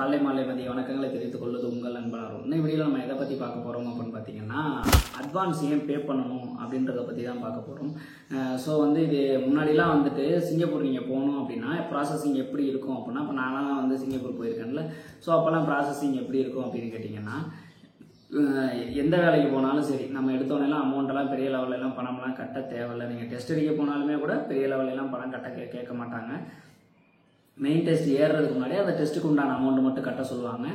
காலை மாலை மதிய வணக்கங்களை தெரிவித்துக் கொள்வது உங்கள் நண்பனாரும். இந்த வீடியோவில் நம்ம எதை பற்றி பார்க்க போகிறோம் அப்படின்னு பார்த்தீங்கன்னா, அட்வான்ஸ் ஏன் பே பண்ணணும் அப்படின்றத பற்றி தான் பார்க்க போகிறோம். ஸோ இது முன்னாடிலாம் சிங்கப்பூர் நீங்கள் போகணும் அப்படின்னா ப்ராசஸிங் எப்படி இருக்கும் அப்படின்னா, இப்போ நான்லாம் சிங்கப்பூர் போயிருக்கேன்ல. ஸோ அப்போல்லாம் ப்ராசஸிங் எப்படி இருக்கும் அப்படின்னு கேட்டிங்கன்னா, எந்த வேலைக்கு போனாலும் சரி, நம்ம எடுத்தோன்னெல்லாம் அமௌண்ட்டெல்லாம் பெரிய லெவலெல்லாம் பணம்லாம் கட்ட தேவையில்லை. நீங்கள் டெஸ்ட் அடிக்க போனாலுமே கூட பெரிய லெவலெல்லாம் பணம் கேட்க மாட்டாங்க. மெயின் டெஸ்ட் ஏறுறதுக்கு முன்னாடி அந்த டெஸ்ட்டுக்கு உண்டான அமௌண்ட் மட்டும் கட்ட சொல்லுவாங்க.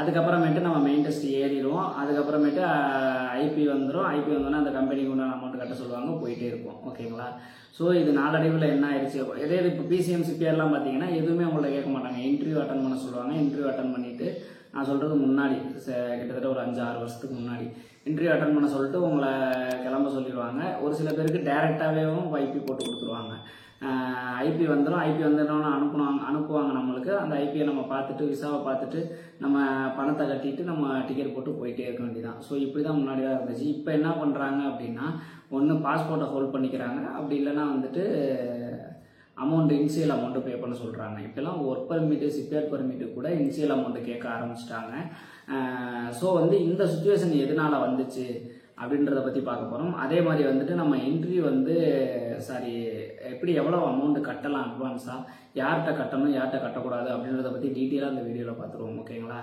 அதுக்கப்புறமேட்டு நம்ம மெயின் டெஸ்ட் ஏறிடுவோம். அதுக்கப்புறமேட்டு ஐபி வந்துடும். ஐபி வந்தோன்னா அந்த கம்பெனிக்கு உண்டான அமௌண்ட் கட்ட சொல்லுவாங்க. போயிட்டே இருக்கும். ஓகேங்களா? ஸோ இது நாளடைவில் என்ன ஆயிடுச்சு, இதே இப்போ பிசிஎம் சிபிஆர்லாம் பார்த்தீங்கன்னா எதுவுமே உங்கள்ட்ட கேட்க மாட்டாங்க. இன்டர்வியூ அட்டன் பண்ண சொல்லுவாங்க. இன்டர்வியூ அட்டன் பண்ணிவிட்டு, நான் சொல்கிறது முன்னாடி கிட்டத்தட்ட ஒரு 5-6 வருஷத்துக்கு முன்னாடி இன்டர்வியூ அட்டன் பண்ண சொல்லிட்டு உங்களை கிளம்ப சொல்லிடுவாங்க. ஒரு சில பேருக்கு டைரெக்டாகவேவும் ஐபி போட்டு கொடுத்துருவாங்க. ஐபி வந்துடும். ஐபி வந்துடணும்னு அனுப்புவாங்க நம்மளுக்கு. அந்த ஐபியை நம்ம பார்த்துட்டு, விசாவை பார்த்துட்டு, நம்ம பணத்தை கட்டிட்டு நம்ம டிக்கெட் போட்டு போயிட்டே இருக்க வேண்டியதான். ஸோ இப்படி தான் முன்னாடி தான் இருந்துச்சு. இப்போ என்ன பண்ணுறாங்க அப்படின்னா, ஒன்று பாஸ்போர்ட்டை ஹோல்ட் பண்ணிக்கிறாங்க, அப்படி இல்லைன்னா அமௌண்ட் இனிஷியல் அமௌண்ட்டு பே பண்ண சொல்கிறாங்க. இப்போலாம் ஒர்க் பர்மிட்டு, சிபிஆர் பர்மிட்டு கூட இனிஷியல் அமௌண்ட்டு கேட்க ஆரம்பிச்சிட்டாங்க. ஸோ இந்த சுச்சுவேஷன் எதனால் வந்துச்சு அப்படின்றத பற்றி பார்க்க போகிறோம். அதே மாதிரி நம்ம இன்டர்வியூ எப்படி எவ்வளோ அமௌண்ட்டு கட்டலாம் அட்வான்ஸாக, யார்கிட்ட கட்டணும் யார்கிட்ட கட்டக்கூடாது அப்படின்றத பற்றி டீட்டெயிலாக அந்த வீடியோவில் பார்த்துருவோம். ஓகேங்களா?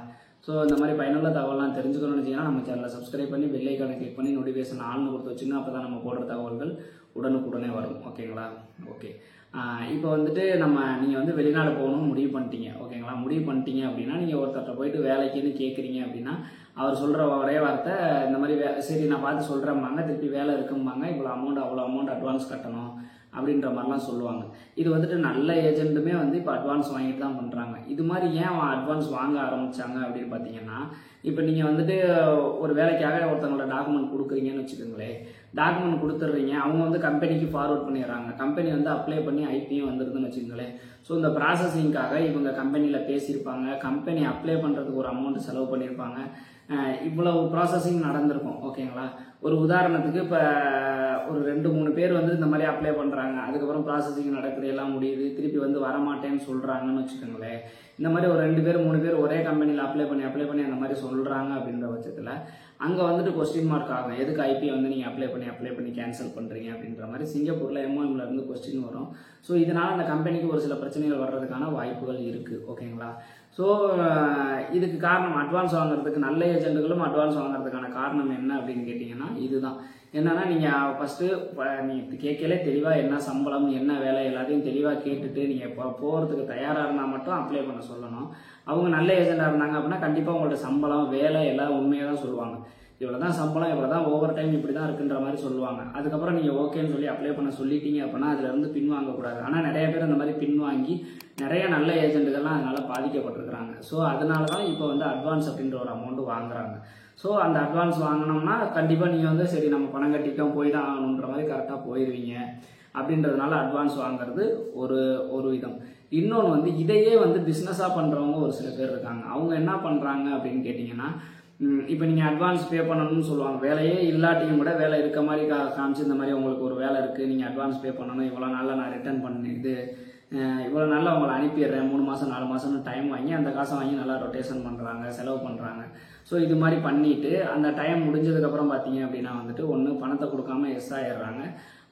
ஸோ இந்த மாதிரி பயனுள்ள தகவலாம் தெரிஞ்சுக்கணும்னு வச்சிங்கன்னா நம்ம சேனலை சப்ஸ்கிரைப் பண்ணி பெல் ஐக்கானை கிளிக் பண்ணி நோட்டிஃபிகேஷன் ஆள்னு கொடுத்து வச்சுன்னா அப்போ தான் நம்ம போடுற தகவல்கள் உடனுக்குடனே வரும். ஓகேங்களா? ஓகே. இப்போ நீங்கள் வெளிநாடு போகணும்னு முடிவு பண்ணிட்டீங்க. ஓகேங்களா? முடிவு பண்ணிட்டீங்க அப்படின்னா, நீங்கள் ஒருத்தர்கிட்ட போயிட்டு வேலைக்குன்னு கேட்குறீங்க அப்படின்னா, அவர் சொல்கிற ஒரே வார்த்தை இந்த மாதிரி சரி நான் பார்த்து சொல்கிறேம்பாங்க. திருப்பி வேலை இருக்கும்பாங்க. இவ்வளோ அமௌண்ட் அவ்வளோ அமௌண்ட் அட்வான்ஸ் கட்டணும் அப்படின்ற மாதிரிலாம் சொல்லுவாங்க. இது நல்ல ஏஜென்ட்டுமே இப்போ அட்வான்ஸ் வாங்கிட்டு தான் பண்ணுறாங்க. இது மாதிரி ஏன் அட்வான்ஸ் வாங்க ஆரம்பித்தாங்க அப்படின்னு பார்த்தீங்கன்னா, இப்போ நீங்கள் ஒரு வேலைக்காக ஒருத்தவங்களோட டாக்குமெண்ட் கொடுக்குறீங்கன்னு வச்சுக்கோங்களேன். டாக்குமெண்ட் கொடுத்துட்றீங்க, அவங்க கம்பெனிக்கு ஃபார்வர்ட் பண்ணிடுறாங்க. கம்பெனி அப்ளை பண்ணி ஐபியும் வந்துடுதுன்னு வச்சுக்கோங்களேன். ஸோ இந்த ப்ராசஸிங்காக இவங்க கம்பெனியில் பேசியிருப்பாங்க. கம்பெனி அப்ளை பண்ணுறதுக்கு ஒரு அமௌண்ட் செலவு பண்ணியிருப்பாங்க. இவ்வளவு ப்ராசஸிங் நடந்திருக்கும். ஓகேங்களா? ஒரு உதாரணத்துக்கு இப்போ ஒரு 2-3 பேர் இந்த மாதிரி அப்ளை பண்ணுறாங்க. அதுக்கப்புறம் ப்ராசஸிங் நடக்குது, எல்லாம் முடியுது. திருப்பி வரமாட்டேன்னு சொல்கிறாங்கன்னு வச்சுக்கோங்களேன். இந்த மாதிரி ஒரு 2 பேர் 3 பேர் ஒரே கம்பெனியில் அப்ளை பண்ணி அந்த மாதிரி சொல்கிறாங்க அப்படின்ற பட்சத்தில் அங்கே கொஸ்டின் மார்க் ஆகும். எதுக்கு ஐபி நீங்கள் அப்ளை பண்ணி கேன்சல் பண்ணுறீங்க அப்படின்ற மாதிரி சிங்கப்பூரில் எம்ஓஎம்ல இருந்து கொஸ்டின் வரும். ஸோ இதனால் அந்த கம்பெனிக்கு ஒரு சில பிரச்சனைகள் வர்றதுக்கான வாய்ப்புகள் இருக்குது. ஓகேங்களா? ஸோ இதுக்கு காரணம் அட்வான்ஸ் வாங்குறதுக்கு, நல்ல ஏஜென்ட்டுகளும் அட்வான்ஸ் வாங்குறதுக்கான காரணம் என்ன அப்படின்னு கேட்டிங்கன்னா, இதுதான். என்னன்னா, நீங்கள் ஃபஸ்ட்டு நீங்கள் கேட்கலே தெளிவாக என்ன சம்பளம் என்ன வேலை எல்லாத்தையும் தெளிவாக கேட்டுட்டு நீங்கள் போகிறதுக்கு தயாராக இருந்தால் மட்டும் அப்ளை பண்ண சொல்லணும். அவங்க நல்ல ஏஜெண்டாக இருந்தாங்க அப்படின்னா கண்டிப்பாக உங்களோட சம்பளம் வேலை எல்லாம் உண்மையாக தான் சொல்லுவாங்க. இவ்வளோ தான் சம்பளம், இவ்வளோ தான் ஓவர் டைம், இப்படி தான் இருக்குன்ற மாதிரி சொல்லுவாங்க. அதுக்கப்புறம் நீங்கள் ஓகேன்னு சொல்லி அப்ளை பண்ண சொல்லிட்டீங்க அப்படின்னா அதுலேருந்து பின்வாங்கக்கூடாது. ஆனால் நிறைய பேர் அந்த மாதிரி பின்வாங்கி நிறைய நல்ல ஏஜென்ட்டுகள்லாம் அதனால் பாதிக்கப்பட்டிருக்கிறாங்க. ஸோ அதனால தான் இப்போ அட்வான்ஸ் அப்படின்ற ஒரு அமௌண்ட்டு வாங்குறாங்க. ஸோ அந்த அட்வான்ஸ் வாங்கினோம்னா கண்டிப்பாக நீங்கள் சரி நம்ம பணம் கட்டிட்டோம் போய் தான் ஆகணுன்ற மாதிரி கரெக்டாக போயிடுவீங்க. அப்படின்றதுனால அட்வான்ஸ் வாங்குறது ஒரு விதம். இன்னொன்று இதையே பிஸ்னஸாக பண்ணுறவங்க ஒரு சில பேர் இருக்காங்க. அவங்க என்ன பண்ணுறாங்க அப்படின்னு கேட்டிங்கன்னா, இப்போ நீங்கள் அட்வான்ஸ் பே பண்ணணும்னு சொல்லுவாங்க. வேலையே இல்லாட்டியும் கூட வேலை இருக்க மாதிரி காமிச்சு இந்த மாதிரி உங்களுக்கு ஒரு வேலை இருக்குது, நீங்கள் அட்வான்ஸ் பே பண்ணணும், இவ்வளோ நாளில் நான் ரிட்டர்ன் பண்ணிட்டு இவ்வளோ நாளில் அவங்களை அனுப்பிடுறேன், 3 மாதம் 4 மாதம்னு டைம் வாங்கி அந்த காசை வாங்கி நல்லா ரொட்டேஷன் பண்ணுறாங்க, செலவு பண்ணுறாங்க. ஸோ இது மாதிரி பண்ணிவிட்டு அந்த டைம் முடிஞ்சதுக்கப்புறம் பார்த்தீங்க அப்படின்னா ஒன்று பணத்தை கொடுக்காம எஸ் ஆகிடுறாங்க.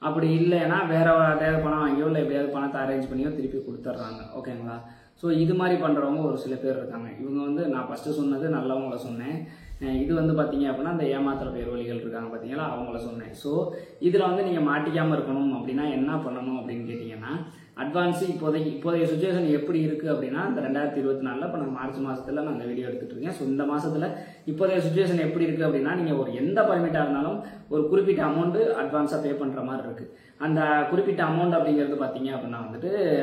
அப்படி இல்லைன்னா வேறு ஏதாவது பணம் வாங்கியோ இல்லை எப்படியாவது பணத்தை அரேஞ்ச் பண்ணியோ திருப்பி கொடுத்துட்றாங்க. ஓகேங்களா? ஸோ இது மாதிரி பண்ணுறவங்க ஒரு சில பேர் இருக்காங்க. இவங்க நான் ஃபஸ்ட்டு சொன்னது நல்லவங்கள சொன்னேன். இது பார்த்தீங்க அப்படின்னா அந்த ஏமாத்துற பேர் வழிகள் இருக்காங்க பார்த்தீங்களா, அவங்கள சொன்னேன். ஸோ இதில் நீங்கள் மாட்டிக்காமல் இருக்கணும் அப்படின்னா என்ன பண்ணணும் அப்படின்னு கேட்டிங்கன்னா, அட்வான்ஸு இப்போதைய சுச்சுவேஷன் எப்படி இருக்குது அப்படின்னா, இந்த 2024 இப்போ நான் மார்ச் மாதத்தில் நான் இந்த வீடியோ எடுத்துகிட்டு இருக்கேன். ஸோ இந்த மாதத்தில் இப்போதைய சுச்சுவேஷன் எப்படி இருக்குது அப்படின்னா, நீங்கள் ஒரு எந்த பர்மிட்டாக இருந்தாலும் ஒரு குறிப்பிட்ட அமௌண்ட்டு அட்வான்ஸாக பே பண்ணுற மாதிரி இருக்குது. அந்த குறிப்பிட்ட அமௌண்ட் அப்படிங்கிறது பார்த்தீங்க அப்படின்னா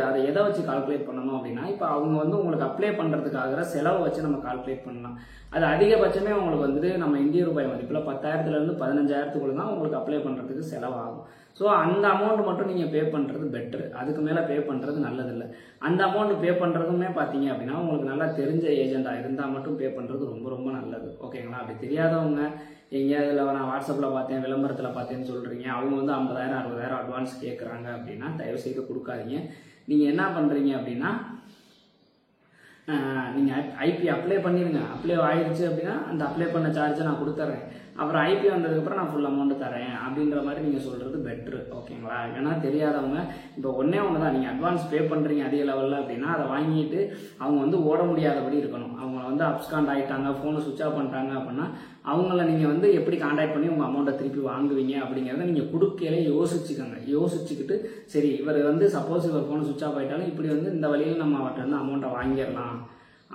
அதை எதை வச்சு கால்குலேட் பண்ணணும் அப்படின்னா, இப்போ அவங்க உங்களுக்கு அப்ளை பண்ணுறதுக்காகிற செலவை வச்சு நம்ம கால்குலேட் பண்ணலாம். அது அதிகபட்சமே உங்களுக்கு நம்ம இந்திய ரூபாய் மதிப்பில் 10,000லேருந்து 15,000க்குள்ள தான் உங்களுக்கு அப்ளை பண்ணுறதுக்கு செலவாகும். ஸோ அந்த அமௌண்ட் மட்டும் நீங்கள் பே பண்ணுறது பெட்ரு. அதுக்கு மேலே பே பண்ணுறது நல்லதில்லை. அந்த அமௌண்ட் பே பண்ணுறதுமே பார்த்தீங்க அப்படின்னா உங்களுக்கு நல்லா தெரிஞ்ச ஏஜெண்டாக இருந்தால் மட்டும் பே பண்ணுறது ரொம்ப ரொம்ப நல்லது. ஓகேங்களா? அப்படி தெரியாதவங்க எங்கேயாவது நான் வாட்ஸ்அப்பில் பார்த்தேன், விளம்பரத்தில் பார்த்தேன்னு சொல்கிறீங்க, அவங்க 50,000 60,000 அட்வான்ஸ் கேட்குறாங்க அப்படின்னா தயவுசெய்து கொடுக்காதீங்க. நீங்கள் என்ன பண்ணுறீங்க அப்படின்னா, நீங்கள் ஐபி அப்ளை பண்ணிடுங்க. அப்ளை ஆயிடுச்சு அப்படின்னா அந்த அப்ளை பண்ண சார்ஜை நான் கொடுத்துட்றேன், அப்புறம் ஐபி வந்ததுக்கப்புறம் நான் ஃபுல் அமௌண்ட் தரேன் அப்படின்ற மாதிரி நீங்கள் சொல்கிறது பெட்ரு. ஓகேங்களா? ஏன்னா தெரியாதவங்க இப்போ ஒன்றே ஒன்று தான், நீங்கள் அட்வான்ஸ் பே பண்ணுறீங்க அதிக லெவலில் அப்படின்னா அதை வாங்கிட்டு அவங்க வந்து ஓட முடியாதபடி இருக்கணும். அவங்க வந்து அப்ஸ்காண்ட் ஆகிட்டாங்க, ஃபோனை சுவிட்ச் ஆஃப் பண்ணிட்டாங்க அப்படின்னா அவங்கள நீங்கள் வந்து எப்படி கான்டாக்ட் பண்ணி உங்கள் அமௌண்ட்டை திருப்பி வாங்குவீங்க அப்படிங்கிறத நீங்கள் கொடுக்கையிலே யோசிச்சுக்கோங்க. யோசிச்சுக்கிட்டு சரி இவர் வந்து சப்போஸ் இவர் ஃபோனை சுவிட்ச் ஆஃப் ஆகிட்டாலும் இப்படி வந்து இந்த வழியில் நம்ம அவர்கிட்ட வந்து அமௌண்ட்டை வாங்கிடலாம்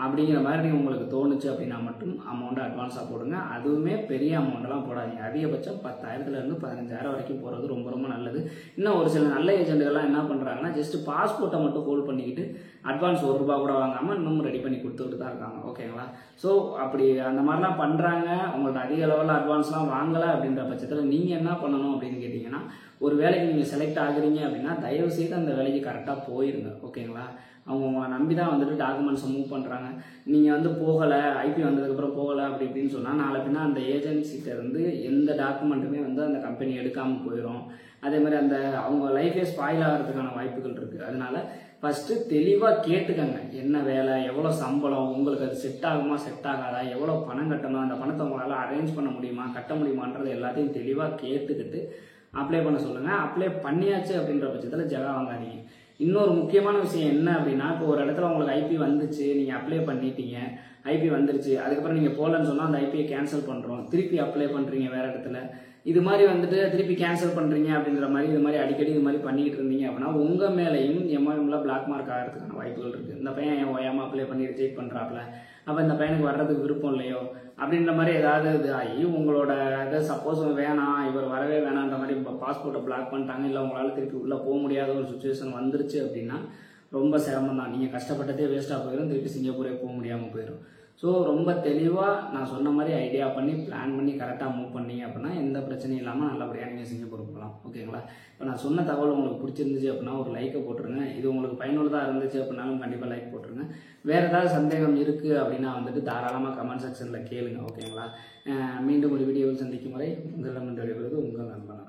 அப்படிங்கிற மாதிரி உங்களுக்கு தோணுச்சு அப்படின்னா மட்டும் அமௌண்ட்டை அட்வான்ஸாக போடுங்க. அதுவுமே பெரிய அமௌண்ட்டெல்லாம் போடாதீங்க. அதிகபட்சம் 10,000 15,000 வரைக்கும் போகிறது ரொம்ப ரொம்ப நல்லது. இன்னும் ஒரு சில நல்ல ஏஜென்ட்டுகள்லாம் என்ன பண்ணுறாங்கன்னா ஜஸ்ட் பாஸ்போர்ட்டை மட்டும் ஹோல்ட் பண்ணிக்கிட்டு அட்வான்ஸ் ₹1 கூட வாங்காமல் இன்னும் ரெடி பண்ணி கொடுத்துக்கிட்டு தான் இருக்காங்க. ஓகேங்களா? ஸோ அப்படி அந்த மாதிரிலாம் பண்ணுறாங்க. உங்கள்ட்ட அதிக லெவலில் அட்வான்ஸ்லாம் வாங்கலை அப்படின்ற பட்சத்தில் நீங்கள் என்ன பண்ணணும் அப்படின்னு கேட்டிங்கன்னா, ஒரு வேலைக்கு நீங்கள் செலக்ட் ஆகுறீங்க அப்படின்னா தயவு செய்து அந்த வேலைக்கு கரெக்டாக போயிருங்க. ஓகேங்களா? அவங்க உங்களை நம்பி தான் வந்துட்டு டாக்குமெண்ட்ஸை மூவ் பண்ணுறாங்க. நீங்கள் வந்து போகலை, ஐபி வந்ததுக்கப்புறம் போகலை அப்படி இப்படின்னு சொன்னால் நாளை பின்னா அந்த ஏஜென்சிட்ட இருந்து எந்த டாக்குமெண்ட்டுமே வந்து அந்த கம்பெனி எடுக்காமல் போயிடும். அதே மாதிரி அந்த அவங்க லைஃபே ஸ்பாயில் ஆகிறதுக்கான வாய்ப்புகள் இருக்குது. அதனால ஃபஸ்ட்டு தெளிவாக கேட்டுக்கங்க, என்ன வேலை, எவ்வளோ சம்பளம், உங்களுக்கு அது செட் ஆகுமா செட் ஆகாதா, எவ்வளோ பணம் கட்டணும், அந்த பணத்தை உங்களால் அரேஞ்ச் பண்ண முடியுமா கட்ட முடியுமான்றது எல்லாத்தையும் தெளிவாக கேட்டுக்கிட்டு அப்ளை பண்ண சொல்லுங்கள். அப்ளை பண்ணியாச்சு அப்படின்ற பட்சத்தில் ஜகா வாங்காதீங்க. இன்னொரு முக்கியமான விஷயம் என்ன அப்படின்னா, இப்போ ஒரு இடத்துல உங்களுக்கு ஐபி வந்துச்சு, நீங்கள் அப்ளை பண்ணிட்டீங்க, ஐபி வந்துருச்சு, அதுக்கப்புறம் நீங்கள் போகலன்னு சொன்னால் அந்த ஐபியை கேன்சல் பண்ணுறோம், திருப்பி அப்ளை பண்ணுறீங்க வேறு இடத்துல, இது மாதிரி வந்துட்டு திருப்பி கேன்சல் பண்ணுறீங்க அப்படின்ற மாதிரி இது மாதிரி அடிக்கடி இது மாதிரி பண்ணிக்கிட்டு இருந்தீங்க அப்படின்னா உங்கள் மேலேயும் எம்ஐஎம்ல பிளாக் மார்க் ஆகிறதுக்கான வாய்ப்புகள் இருக்குது. இந்த பையன் என் ஓயாமல் அப்ளை பண்ணி ரிஜெக்ட் பண்ணுறாப்புல, அப்போ இந்த பையனுக்கு வர்றதுக்கு விருப்பம் இல்லையோ அப்படின்ற மாதிரி ஏதாவது இது ஆகி உங்களோட இதை சப்போஸ் வேணாம், இவர் வரவே வேணான்ற மாதிரி பாஸ்போர்ட்டை பிளாக் பண்ணிட்டாங்க, இல்லை உங்களால் திருப்பி உள்ளே போக முடியாத ஒரு சுச்சுவேஷன் வந்துருச்சு அப்படின்னா ரொம்ப சிரமம் தான். நீங்கள் கஷ்டப்பட்டதே வேஸ்ட்டாக போயிடும், திருப்பி சிங்கப்பூரே போக முடியாமல் போயிடும். ஸோ ரொம்ப தெளிவாக நான் சொன்ன மாதிரி ஐடியா பண்ணி பிளான் பண்ணி கரெக்டாக மூவ் பண்ணீங்க அப்படின்னா எந்த பிரச்சனையும் இல்லாமல் நல்லபடியாக நீங்கள் சிங்கப்பூர் போகலாம். ஓகேங்களா? இப்போ நான் சொன்ன தகவல் உங்களுக்கு பிடிச்சிருந்துச்சு அப்படின்னா ஒரு லைக்கை போட்டுருங்க. இது உங்களுக்கு பயனுள்ளதாக இருந்துச்சு அப்படின்னாலும் கண்டிப்பாக லைக் போட்டுருங்க. வேறு ஏதாவது சந்தேகம் இருக்குது அப்படின்னா வந்துட்டு தாராளமாக கமெண்ட் செக்ஷனில் கேளுங்க. ஓகேங்களா? மீண்டும் ஒரு வீடியோவில் சந்திக்கும் வரை உங்களிடம் விடைபெறுவது உங்கள் நண்பன்.